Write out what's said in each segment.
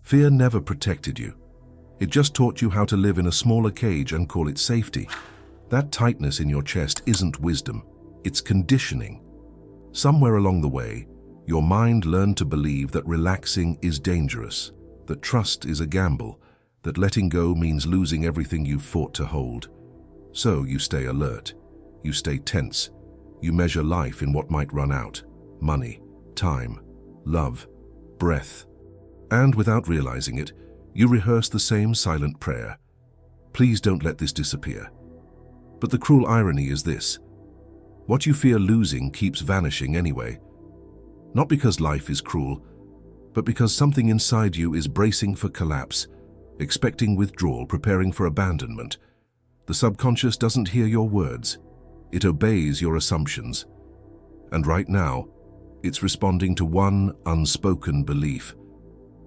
Fear never protected you. It just taught you how to live in a smaller cage and call it safety. That tightness in your chest isn't wisdom, it's conditioning. Somewhere along the way, your mind learned to believe that relaxing is dangerous, that trust is a gamble, that letting go means losing everything you've fought to hold. So you stay alert, you stay tense, you measure life in what might run out: money, time, love, breath. And without realizing it, you rehearse the same silent prayer. Please don't let this disappear. But the cruel irony is this: what you fear losing keeps vanishing anyway. Not because life is cruel, but because something inside you is bracing for collapse, expecting withdrawal, preparing for abandonment. The subconscious doesn't hear your words. It obeys your assumptions. And right now, it's responding to one unspoken belief: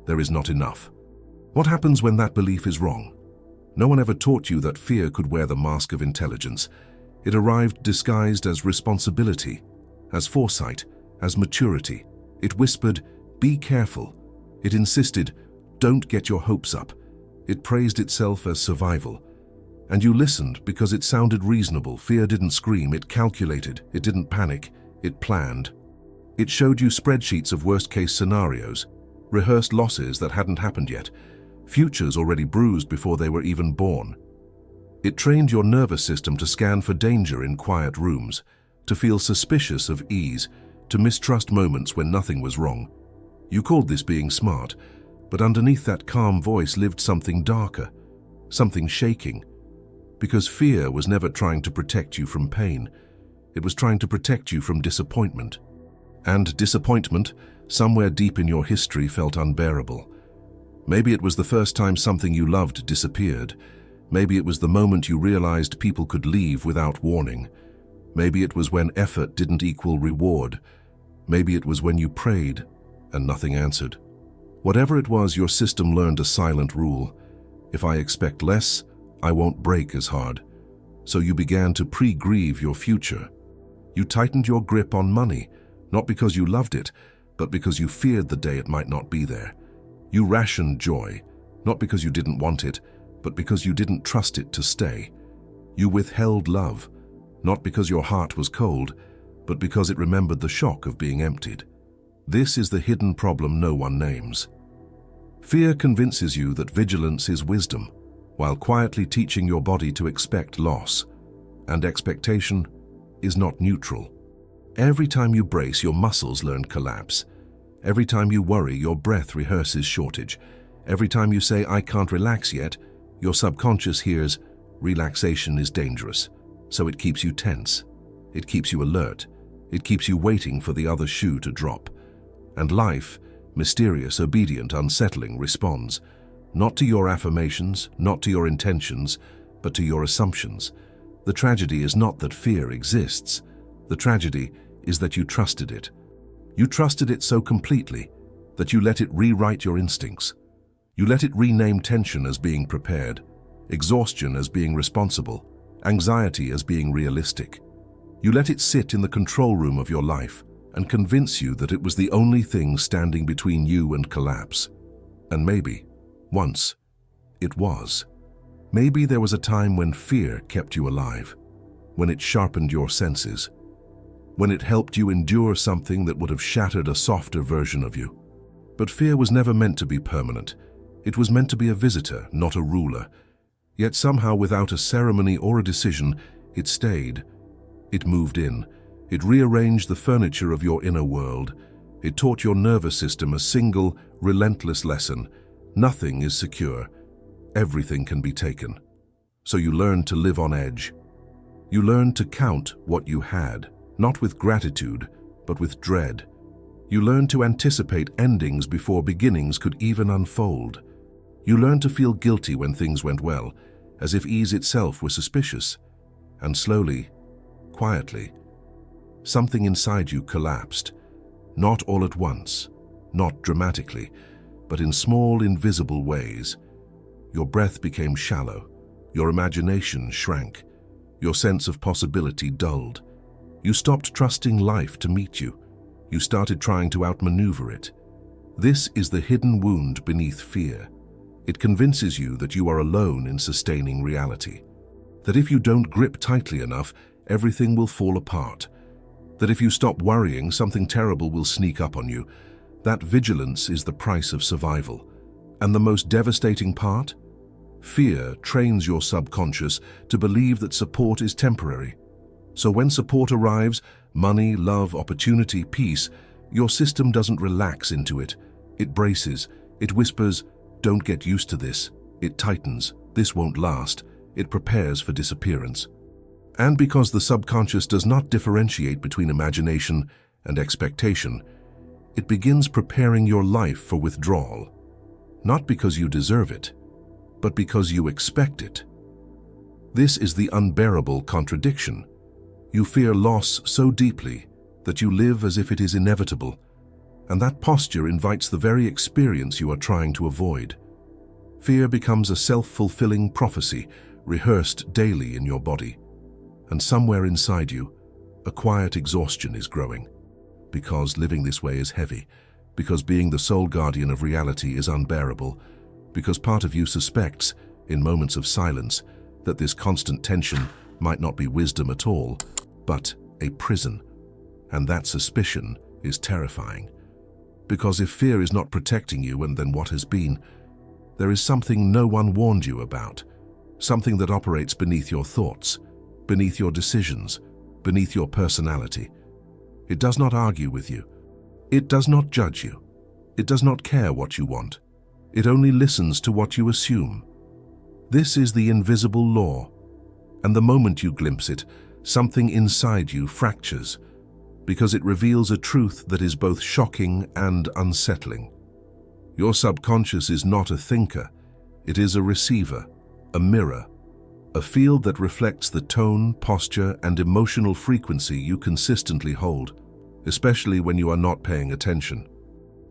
there is not enough. What happens when that belief is wrong? No one ever taught you that fear could wear the mask of intelligence. It arrived disguised as responsibility, as foresight, as maturity. It whispered, "Be careful." It insisted, "Don't get your hopes up." It praised itself as survival. And you listened because it sounded reasonable. Fear didn't scream, it calculated, it didn't panic, it planned. It showed you spreadsheets of worst-case scenarios, rehearsed losses that hadn't happened yet, futures already bruised before they were even born. It trained your nervous system to scan for danger in quiet rooms, to feel suspicious of ease, to mistrust moments when nothing was wrong. You called this being smart, but underneath that calm voice lived something darker, something shaking. Because fear was never trying to protect you from pain. It was trying to protect you from disappointment. And disappointment, somewhere deep in your history, felt unbearable. Maybe it was the first time something you loved disappeared. Maybe it was the moment you realized people could leave without warning. Maybe it was when effort didn't equal reward. Maybe it was when you prayed and nothing answered. Whatever it was, your system learned a silent rule: if I expect less, I won't break as hard. So you began to pre-grieve your future. You tightened your grip on money, not because you loved it, but because you feared the day it might not be there. You rationed joy, not because you didn't want it, but because you didn't trust it to stay. You withheld love, not because your heart was cold, but because it remembered the shock of being emptied. This is the hidden problem no one names. Fear convinces you that vigilance is wisdom, while quietly teaching your body to expect loss. And expectation is not neutral. Every time you brace, your muscles learn collapse. Every time you worry, your breath rehearses shortage. Every time you say, "I can't relax yet," your subconscious hears, "Relaxation is dangerous." So it keeps you tense. It keeps you alert. It keeps you waiting for the other shoe to drop. And life, mysterious, obedient, unsettling, responds, not to your affirmations, not to your intentions, but to your assumptions. The tragedy is not that fear exists. The tragedy is that you trusted it. You trusted it so completely that you let it rewrite your instincts. You let it rename tension as being prepared, exhaustion as being responsible, anxiety as being realistic. You let it sit in the control room of your life and convince you that it was the only thing standing between you and collapse. And maybe, once, it was. Maybe there was a time when fear kept you alive, when it sharpened your senses, when it helped you endure something that would have shattered a softer version of you. But fear was never meant to be permanent. It was meant to be a visitor, not a ruler. Yet somehow, without a ceremony or a decision, it stayed. It moved in. It rearranged the furniture of your inner world. It taught your nervous system a single, relentless lesson: nothing is secure. Everything can be taken. So you learned to live on edge. You learned to count what you had, not with gratitude, but with dread. You learned to anticipate endings before beginnings could even unfold. You learned to feel guilty when things went well, as if ease itself were suspicious. And slowly, quietly, something inside you collapsed. Not all at once, not dramatically, but in small, invisible ways. Your breath became shallow. Your imagination shrank. Your sense of possibility dulled. You stopped trusting life to meet you. You started trying to outmaneuver it. This is the hidden wound beneath fear. It convinces you that you are alone in sustaining reality. That if you don't grip tightly enough, everything will fall apart. That if you stop worrying, something terrible will sneak up on you. That vigilance is the price of survival. And the most devastating part? Fear trains your subconscious to believe that support is temporary. So when support arrives, money, love, opportunity, peace, your system doesn't relax into it. It braces. It whispers, "Don't get used to this." It tightens. "This won't last." It prepares for disappearance. And because the subconscious does not differentiate between imagination and expectation, it begins preparing your life for withdrawal. Not because you deserve it, but because you expect it. This is the unbearable contradiction. You fear loss so deeply that you live as if it is inevitable, and that posture invites the very experience you are trying to avoid. Fear becomes a self-fulfilling prophecy, rehearsed daily in your body. And somewhere inside you, a quiet exhaustion is growing. Because living this way is heavy, because being the sole guardian of reality is unbearable, because part of you suspects, in moments of silence, that this constant tension might not be wisdom at all, but a prison. And that suspicion is terrifying. Because if fear is not protecting you, and then what has been? There is something no one warned you about, something that operates beneath your thoughts, beneath your decisions, beneath your personality. It does not argue with you. It does not judge you. It does not care what you want. It only listens to what you assume. This is the invisible law, and the moment you glimpse it, something inside you fractures, because it reveals a truth that is both shocking and unsettling. Your subconscious is not a thinker. It is a receiver, a mirror, a field that reflects the tone, posture, and emotional frequency you consistently hold, especially when you are not paying attention.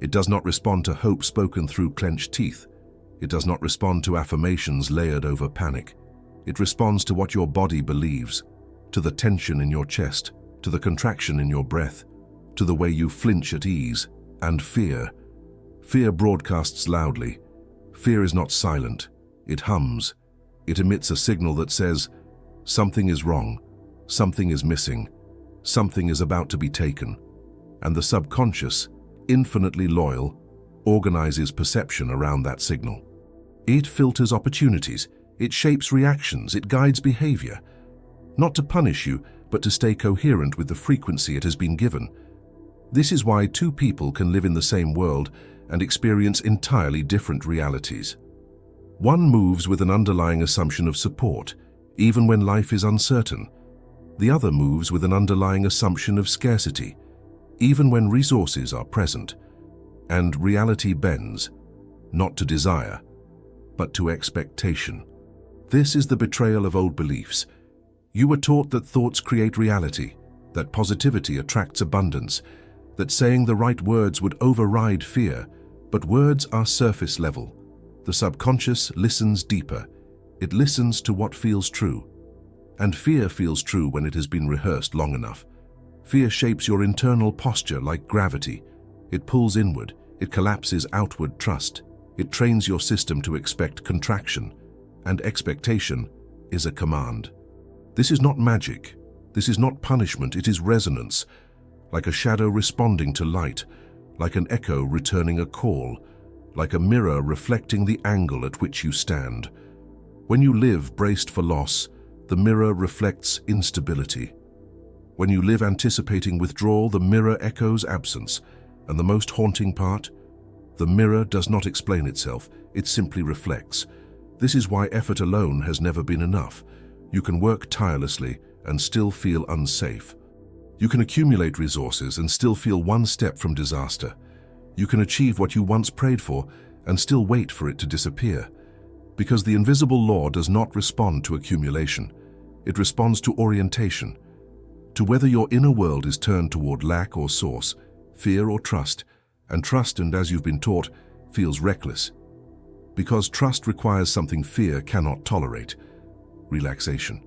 It does not respond to hope spoken through clenched teeth. It does not respond to affirmations layered over panic. It responds to what your body believes, to the tension in your chest, to the contraction in your breath, to the way you flinch at ease. And fear. Fear broadcasts loudly. Fear is not silent. It hums. It emits a signal that says, something is wrong, something is missing, something is about to be taken. And the subconscious, infinitely loyal, organizes perception around that signal. It filters opportunities, it shapes reactions, it guides behavior. Not to punish you, but to stay coherent with the frequency it has been given. This is why two people can live in the same world and experience entirely different realities. One moves with an underlying assumption of support, even when life is uncertain. The other moves with an underlying assumption of scarcity, even when resources are present. And reality bends, not to desire, but to expectation. This is the betrayal of old beliefs. You were taught that thoughts create reality, that positivity attracts abundance, that saying the right words would override fear, but words are surface level. The subconscious listens deeper. It listens to what feels true. And fear feels true when it has been rehearsed long enough. Fear shapes your internal posture like gravity. It pulls inward. It collapses outward trust. It trains your system to expect contraction. And expectation is a command. This is not magic. This is not punishment. It is resonance. Like a shadow responding to light. Like an echo returning a call. Like a mirror reflecting the angle at which you stand. When you live braced for loss, the mirror reflects instability. When you live anticipating withdrawal, the mirror echoes absence. And the most haunting part? The mirror does not explain itself, it simply reflects. This is why effort alone has never been enough. You can work tirelessly and still feel unsafe. You can accumulate resources and still feel one step from disaster. You can achieve what you once prayed for and still wait for it to disappear. Because the invisible law does not respond to accumulation. It responds to orientation, to whether your inner world is turned toward lack or source, fear or trust, and trust, and as you've been taught, feels reckless. Because trust requires something fear cannot tolerate: relaxation.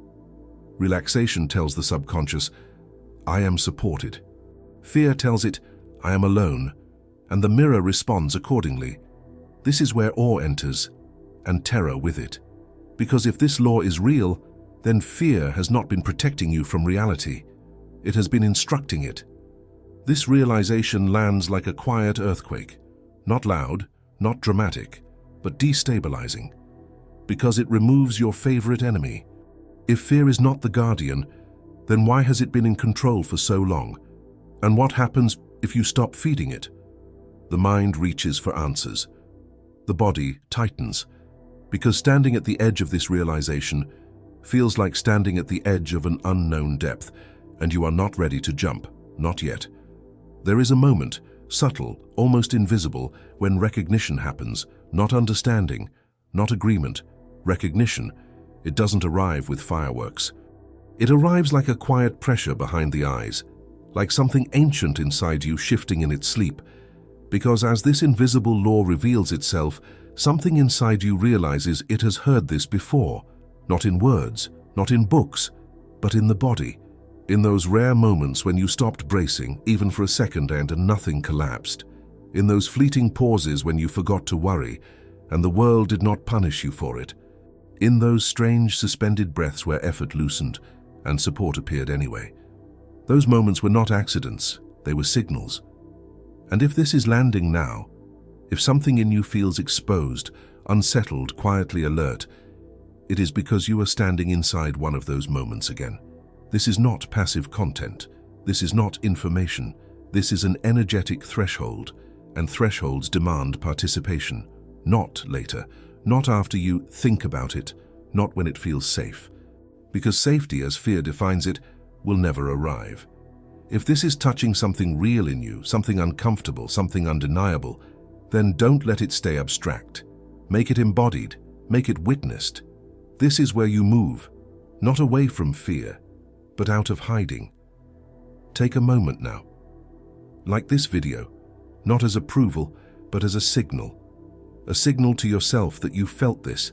Relaxation tells the subconscious, I am supported. Fear tells it, I am alone. and the mirror responds accordingly. This is where awe enters, and terror with it. Because if this law is real, then fear has not been protecting you from reality. It has been instructing it. This realization lands like a quiet earthquake, not loud, not dramatic, but destabilizing, because it removes your favorite enemy. If fear is not the guardian, then why has it been in control for so long? And what happens if you stop feeding it? The mind reaches for answers. The body tightens, because standing at the edge of this realization feels like standing at the edge of an unknown depth, and you are not ready to jump, not yet. There is a moment, subtle, almost invisible, when recognition happens, not understanding, not agreement, recognition. It doesn't arrive with fireworks. It arrives like a quiet pressure behind the eyes, like something ancient inside you shifting in its sleep, because as this invisible law reveals itself, something inside you realizes it has heard this before, not in words, not in books, but in the body. In those rare moments when you stopped bracing, even for a second, and nothing collapsed. In those fleeting pauses when you forgot to worry, and the world did not punish you for it. In those strange suspended breaths where effort loosened, and support appeared anyway. Those moments were not accidents, they were signals. And if this is landing now, if something in you feels exposed, unsettled, quietly alert, it is because you are standing inside one of those moments again. This is not passive content. This is not information. This is an energetic threshold, and thresholds demand participation. Not later, not after you think about it, not when it feels safe. Because safety, as fear defines it, will never arrive. If this is touching something real in you, something uncomfortable, something undeniable, then don't let it stay abstract. Make it embodied, make it witnessed. This is where you move, not away from fear, but out of hiding. Take a moment now. Like this video, not as approval, but as a signal to yourself that you felt this,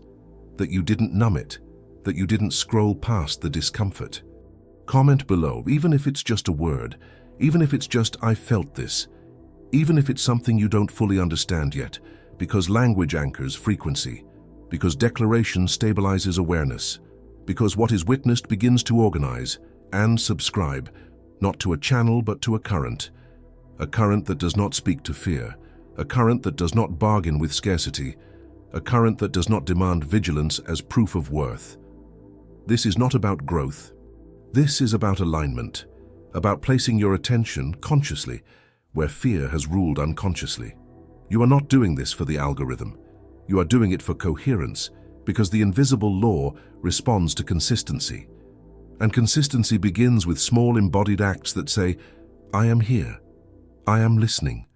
that you didn't numb it, that you didn't scroll past the discomfort. Comment below, even if it's just a word, even if it's just "I felt this," even if it's something you don't fully understand yet, because language anchors frequency, because declaration stabilizes awareness, because what is witnessed begins to organize and subscribe, not to a channel but to a current that does not speak to fear, a current that does not bargain with scarcity, a current that does not demand vigilance as proof of worth. This is not about growth. This is about alignment, about placing your attention consciously where fear has ruled unconsciously. You are not doing this for the algorithm. You are doing it for coherence, because the invisible law responds to consistency. And consistency begins with small embodied acts that say, "I am here. I am listening.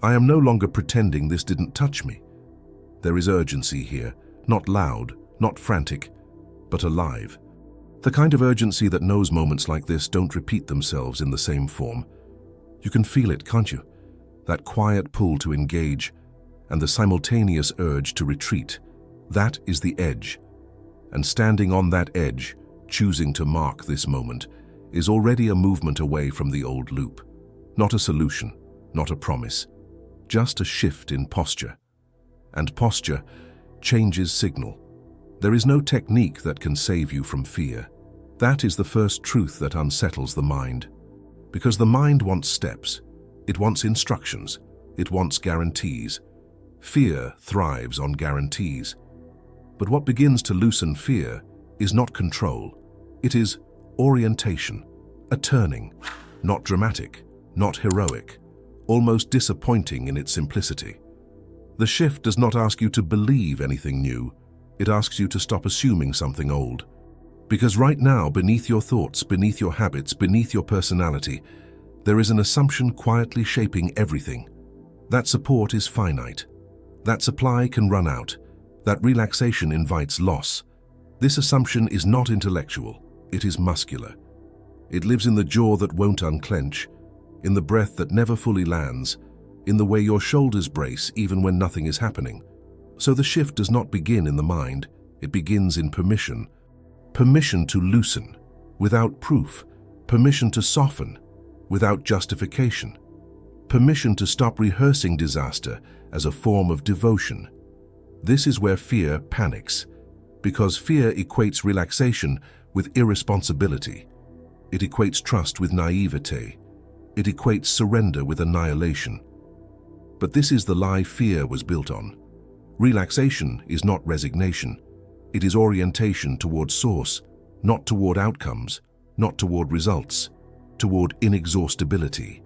I am no longer pretending this didn't touch me." There is urgency here, not loud, not frantic, but alive. The kind of urgency that knows moments like this don't repeat themselves in the same form. You can feel it, can't you? That quiet pull to engage, and the simultaneous urge to retreat. That is the edge. And standing on that edge, choosing to mark this moment, is already a movement away from the old loop. Not a solution, not a promise, just a shift in posture. And posture changes signal. There is no technique that can save you from fear. That is the first truth that unsettles the mind. Because the mind wants steps. It wants instructions. It wants guarantees. Fear thrives on guarantees. But what begins to loosen fear is not control. It is orientation, a turning, not dramatic, not heroic, almost disappointing in its simplicity. The shift does not ask you to believe anything new. It asks you to stop assuming something old. Because right now, beneath your thoughts, beneath your habits, beneath your personality, there is an assumption quietly shaping everything. That support is finite. That supply can run out. That relaxation invites loss. This assumption is not intellectual. It is muscular. It lives in the jaw that won't unclench, in the breath that never fully lands, in the way your shoulders brace even when nothing is happening. So the shift does not begin in the mind. It begins in permission. Permission to loosen, without proof. Permission to soften, without justification. permission to stop rehearsing disaster as a form of devotion. This is where fear panics, because fear equates relaxation with irresponsibility. It equates trust with naivete. It equates surrender with annihilation. But this is the lie fear was built on. Relaxation is not resignation. It is orientation toward source, not toward outcomes, not toward results, toward inexhaustibility.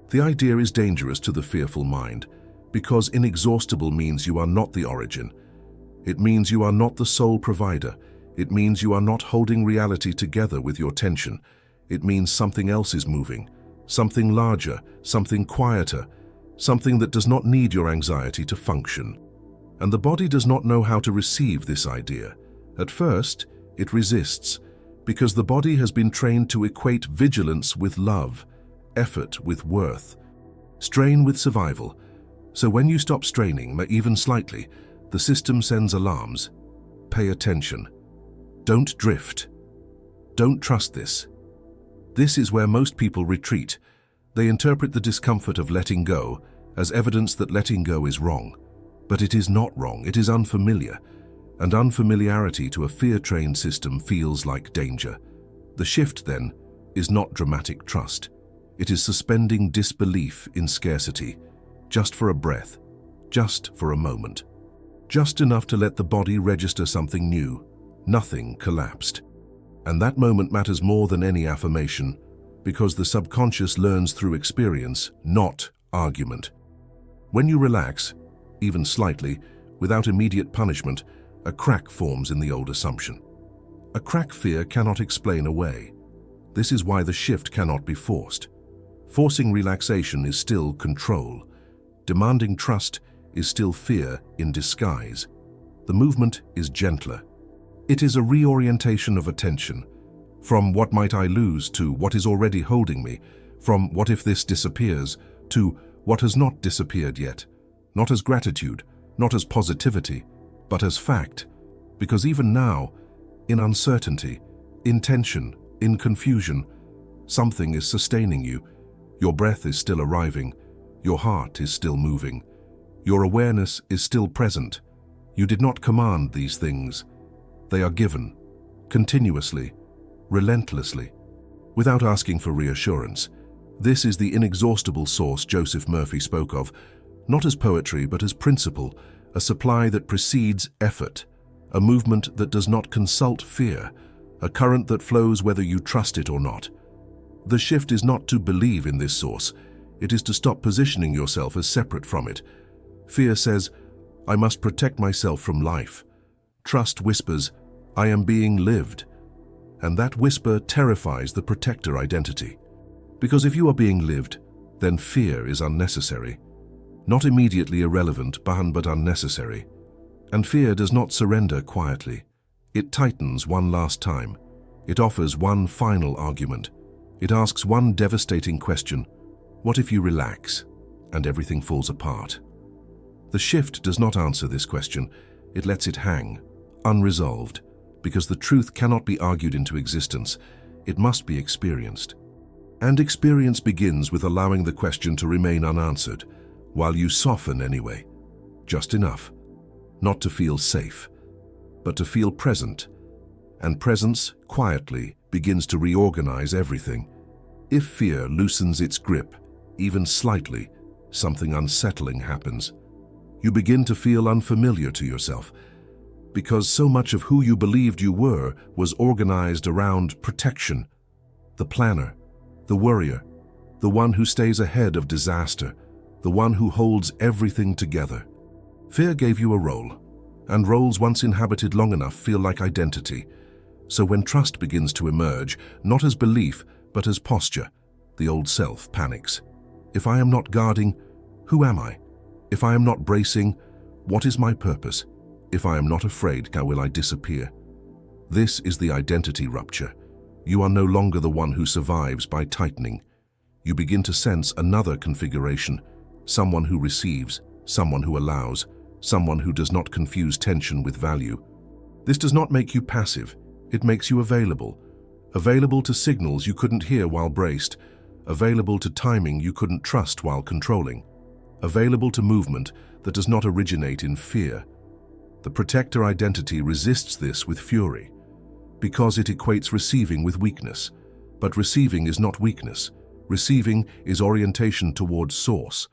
The idea is dangerous to the fearful mind, because inexhaustible means you are not the origin. It means you are not the sole provider. It means you are not holding reality together with your tension. It means something else is moving, something larger, something quieter, something that does not need your anxiety to function. And the body does not know how to receive this idea. At first, it resists, because the body has been trained to equate vigilance with love, effort with worth, strain with survival. So when you stop straining, even slightly, the system sends alarms. Pay attention. Don't drift. Don't trust this. This is where most people retreat. They interpret the discomfort of letting go as evidence that letting go is wrong. But it is not wrong, it is unfamiliar. And unfamiliarity to a fear-trained system feels like danger. The shift, then, is not dramatic trust. It is suspending disbelief in scarcity, just for a breath, just for a moment. Just enough to let the body register something new. Nothing collapsed. And that moment matters more than any affirmation, because the subconscious learns through experience, not argument. When you relax, even slightly, without immediate punishment, a crack forms in the old assumption. A crack fear cannot explain away. This is why the shift cannot be forced. Forcing relaxation is still control. Demanding trust is still fear in disguise. The movement is gentler. It is a reorientation of attention, from what might I lose to what is already holding me, from what if this disappears to what has not disappeared yet, not as gratitude, not as positivity, but as fact, because even now, in uncertainty, in tension, in confusion, something is sustaining you. Your breath is still arriving, your heart is still moving, your awareness is still present. You did not command these things. They are given, continuously, relentlessly, without asking for reassurance. This is the inexhaustible source Joseph Murphy spoke of, not as poetry but as principle, a supply that precedes effort, a movement that does not consult fear, a current that flows whether you trust it or not. The shift is not to believe in this source, it is to stop positioning yourself as separate from it. Fear says, I must protect myself from life. Trust whispers, I am being lived. And that whisper terrifies the protector identity. Because if you are being lived, then fear is unnecessary. Not immediately irrelevant, but unnecessary. And fear does not surrender quietly. It tightens one last time. It offers one final argument. It asks one devastating question. What if you relax and everything falls apart? The shift does not answer this question. It lets it hang, unresolved, because the truth cannot be argued into existence. It must be experienced. And experience begins with allowing the question to remain unanswered, while you soften anyway, just enough, not to feel safe, but to feel present. And presence, quietly, begins to reorganize everything. If fear loosens its grip, even slightly, something unsettling happens. You begin to feel unfamiliar to yourself, because so much of who you believed you were was organized around protection. The planner, the worrier, the one who stays ahead of disaster, the one who holds everything together. Fear gave you a role, and roles once inhabited long enough feel like identity. So when trust begins to emerge, not as belief, but as posture, the old self panics. If I am not guarding, who am I? If I am not bracing, what is my purpose? If I am not afraid, how will I disappear? This is the identity rupture. You are no longer the one who survives by tightening. You begin to sense another configuration, someone who receives, someone who allows, someone who does not confuse tension with value. This does not make you passive, it makes you available. Available to signals you couldn't hear while braced, available to timing you couldn't trust while controlling, available to movement that does not originate in fear. The protector identity resists this with fury, because it equates receiving with weakness. But receiving is not weakness. Receiving is orientation towards source.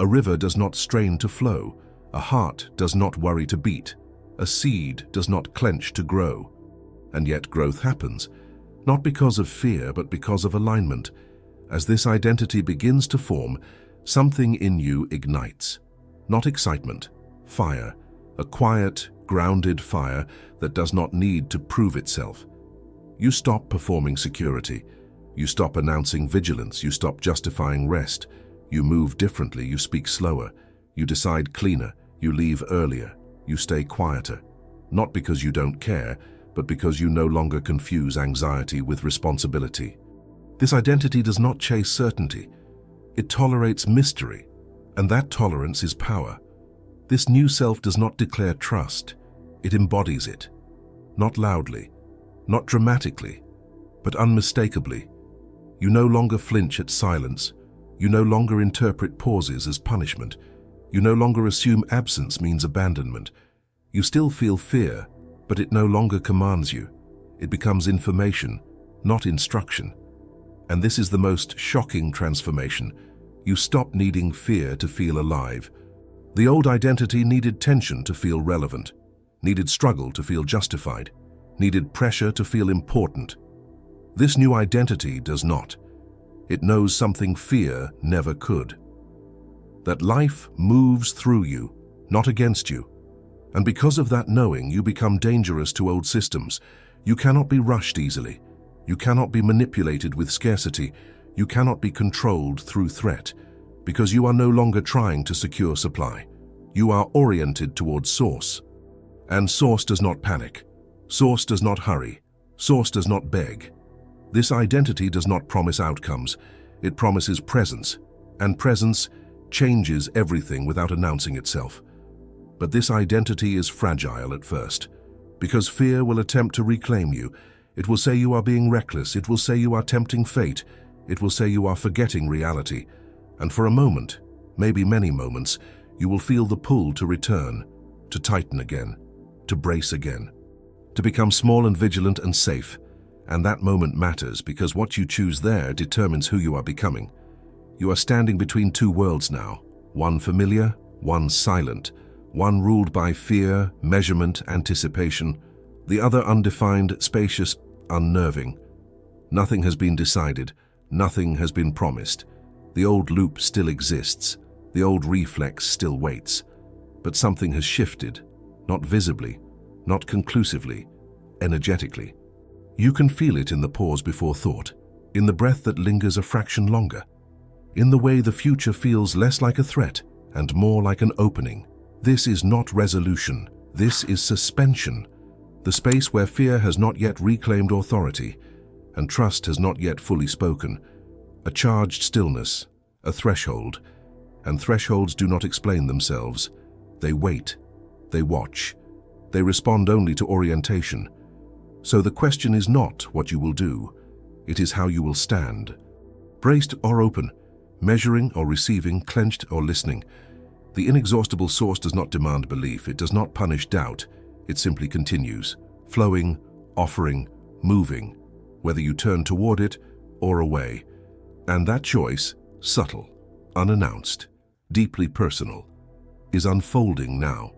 A river does not strain to flow. A heart does not worry to beat. A seed does not clench to grow. And yet growth happens, not because of fear, but because of alignment. As this identity begins to form, something in you ignites. Not excitement, fire. A quiet, grounded fire that does not need to prove itself. You stop performing security. You stop announcing vigilance. You stop justifying rest. You move differently. You speak slower. You decide cleaner. You leave earlier. You stay quieter. Not because you don't care, but because you no longer confuse anxiety with responsibility. This identity does not chase certainty. It tolerates mystery, and that tolerance is power. This new self does not declare trust. It embodies it. Not loudly, not dramatically, but unmistakably. You no longer flinch at silence. You no longer interpret pauses as punishment. You no longer assume absence means abandonment. You still feel fear, but it no longer commands you. It becomes information, not instruction. And this is the most shocking transformation. You stop needing fear to feel alive. The old identity needed tension to feel relevant, needed struggle to feel justified, needed pressure to feel important. This new identity does not. It knows something fear never could. That life moves through you, not against you. And because of that knowing, you become dangerous to old systems. You cannot be rushed easily. You cannot be manipulated with scarcity. You cannot be controlled through threat, because you are no longer trying to secure supply. You are oriented towards source. And source does not panic. Source does not hurry. Source does not beg. This identity does not promise outcomes. It promises presence, and presence changes everything without announcing itself. But this identity is fragile at first, because fear will attempt to reclaim you. It will say you are being reckless. It will say you are tempting fate. It will say you are forgetting reality. And for a moment, maybe many moments, you will feel the pull to return, to tighten again, to brace again, to become small and vigilant and safe. And that moment matters because what you choose there determines who you are becoming. You are standing between two worlds now, one familiar, one silent, one ruled by fear, measurement, anticipation, the other undefined, spacious, unnerving. Nothing has been decided, nothing has been promised. The old loop still exists, the old reflex still waits, but something has shifted, not visibly, not conclusively, energetically. You can feel it in the pause before thought, in the breath that lingers a fraction longer, in the way the future feels less like a threat and more like an opening. This is not resolution, this is suspension, the space where fear has not yet reclaimed authority and trust has not yet fully spoken. A charged stillness, a threshold, and thresholds do not explain themselves. They wait, they watch, they respond only to orientation. So the question is not what you will do, it is how you will stand. Braced or open, measuring or receiving, clenched or listening. The inexhaustible source does not demand belief, it does not punish doubt, it simply continues, flowing, offering, moving, whether you turn toward it or away. And that choice, subtle, unannounced, deeply personal, is unfolding now.